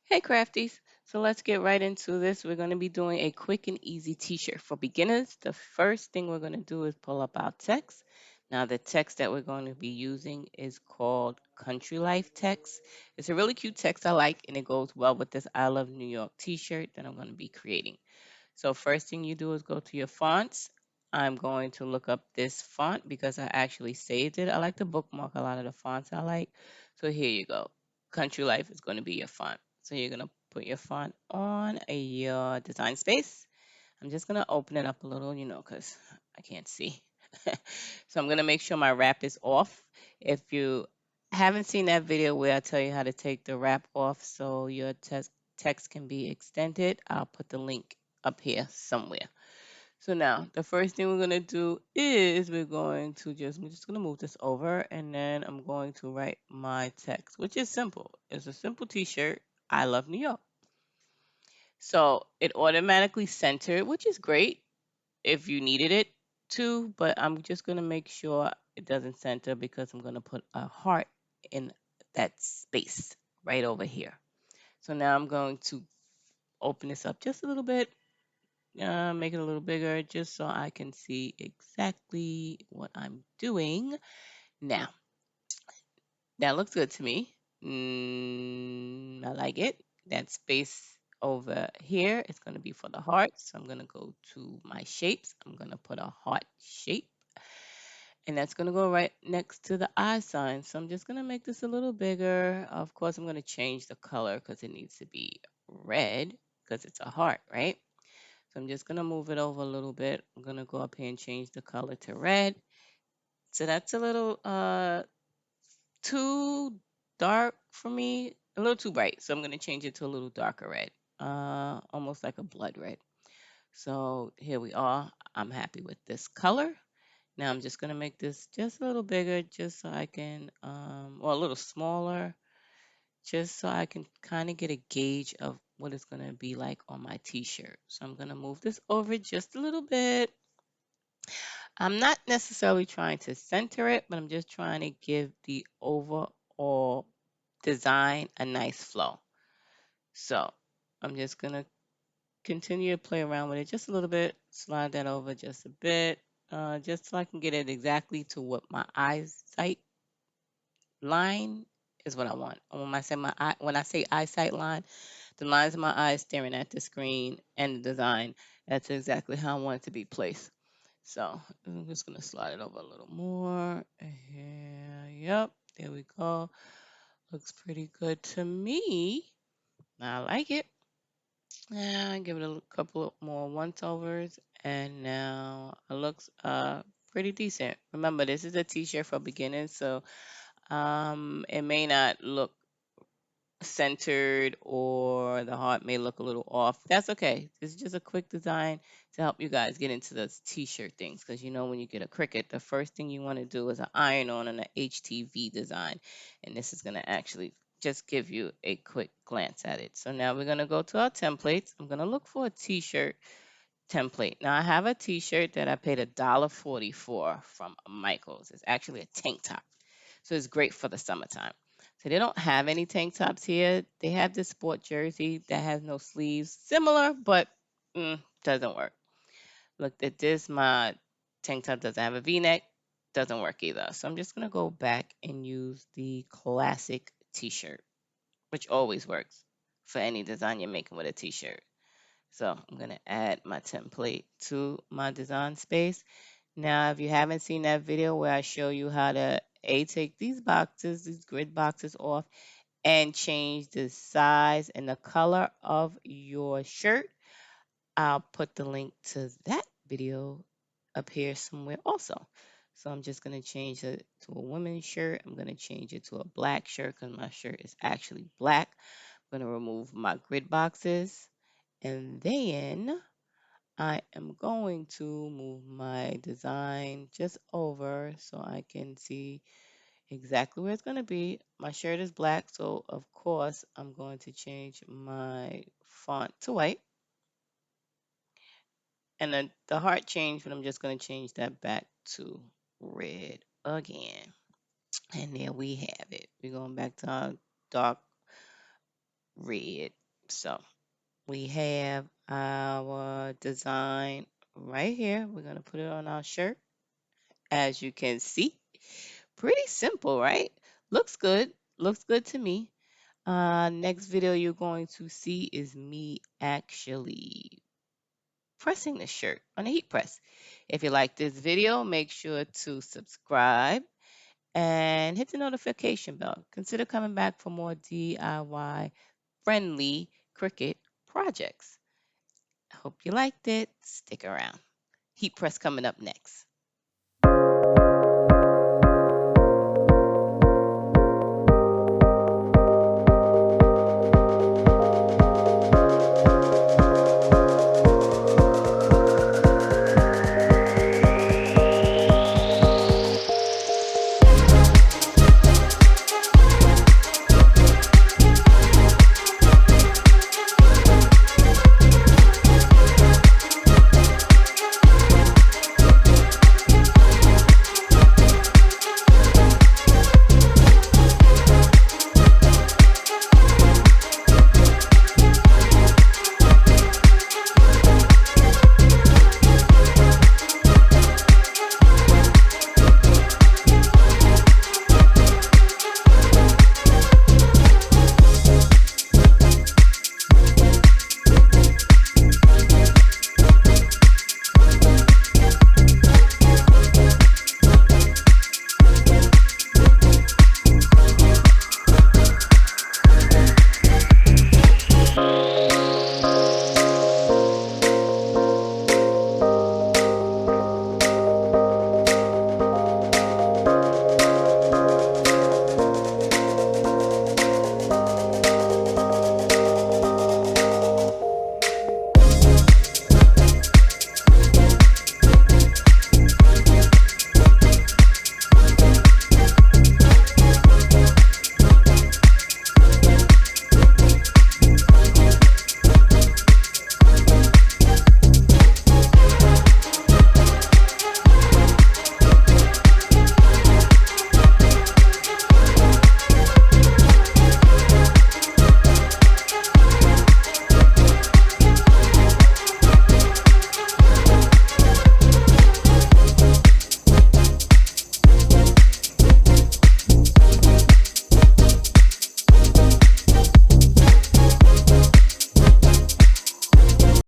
Hey crafties, so let's get right into this. We're going to be doing a quick and easy t-shirt for beginners. The first thing we're going to do is pull up our text. Now the text that we're going to be using is called Country Life text. It's a really cute text I like and it goes well with this I Love New York t-shirt that I'm going to be creating. So first thing you do is go to your fonts. I'm going to look up this font because I actually saved it. I like to bookmark a lot of the fonts I like. So here you go. Country Life is going to be your font. So you're going to put your font on your design space. I'm just going to open it up a little, because I can't see. So I'm going to make sure my wrap is off. If you haven't seen that video where I tell you how to take the wrap off so your text can be extended, I'll put the link up here somewhere. So now the first thing we're going to do is we're just going to move this over and then I'm going to write my text, which is simple. It's a simple t-shirt. I love New York. So it automatically centered, which is great if you needed it to, but I'm just going to make sure it doesn't center because I'm going to put a heart in that space right over here. So now I'm going to open this up just a little bit, make it a little bigger just so I can see exactly what I'm doing. Now, that looks good to me. I like it. That space over here is going to be for the heart. So I'm going to go to my shapes. I'm going to put a heart shape. And that's going to go right next to the eye sign. So I'm just going to make this a little bigger. Of course, I'm going to change the color because it needs to be red because it's a heart, right? So I'm just going to move it over a little bit. I'm going to go up here and change the color to red. So that's a little too dark for me, a little too bright. So I'm going to change it to a little darker red, almost like a blood red. So here we are. I'm happy with this color. Now I'm just going to make this just a little bigger just so I can, or a little smaller, just so I can kind of get a gauge of what it's going to be like on my t-shirt. So I'm going to move this over just a little bit. I'm not necessarily trying to center it, but I'm just trying to give the overall design a nice flow. So I'm just going to continue to play around with it just a little bit, slide that over just a bit, just so I can get it exactly to what my eyesight line is what I want. And when I say eyesight line, the lines of my eyes staring at the screen and the design, that's exactly how I want it to be placed. So I'm just gonna slide it over a little more. Here, yep, there we go. Looks pretty good to me. I like it. Yeah, give it a couple of more once overs, and now it looks pretty decent. Remember, this is a t-shirt for beginners, so it may not look centered or the heart may look a little off. That's okay. This is just a quick design to help you guys get into those t-shirt things because when you get a Cricut, the first thing you want to do is an iron on and an HTV design. And this is going to actually just give you a quick glance at it. So now we're going to go to our templates. I'm going to look for a t-shirt template. Now I have a t-shirt that I paid $1.40 for from Michaels. It's actually a tank top. So it's great for the summertime. So they don't have any tank tops here. They have this sport jersey that has no sleeves, similar, but doesn't work. Look at this. My tank top doesn't have a V-neck. Doesn't work either. So I'm just going to go back and use the classic t-shirt, which always works for any design you're making with a t-shirt. So I'm going to add my template to my design space. Now, if you haven't seen that video where I show you how to take these boxes, these grid boxes off and change the size and the color of your shirt, I'll put the link to that video up here somewhere also. So I'm just going to change it to a women's shirt. I'm going to change it to a black shirt because my shirt is actually black. I'm going to remove my grid boxes and then I am going to move my design just over so I can see exactly where it's going to be. My shirt is black, so of course I'm going to change my font to white. And then the heart changed, but I'm just going to change that back to red again. And there we have it. We're going back to our dark red. So we have our design right here. We're going to put it on our shirt. As you can see, pretty simple, right? Looks good. Looks good to me. Next video you're going to see is me actually pressing the shirt on a heat press. If you like this video, make sure to subscribe and hit the notification bell. Consider coming back for more DIY friendly Cricut projects. I hope you liked it. Stick around. Heat press coming up next.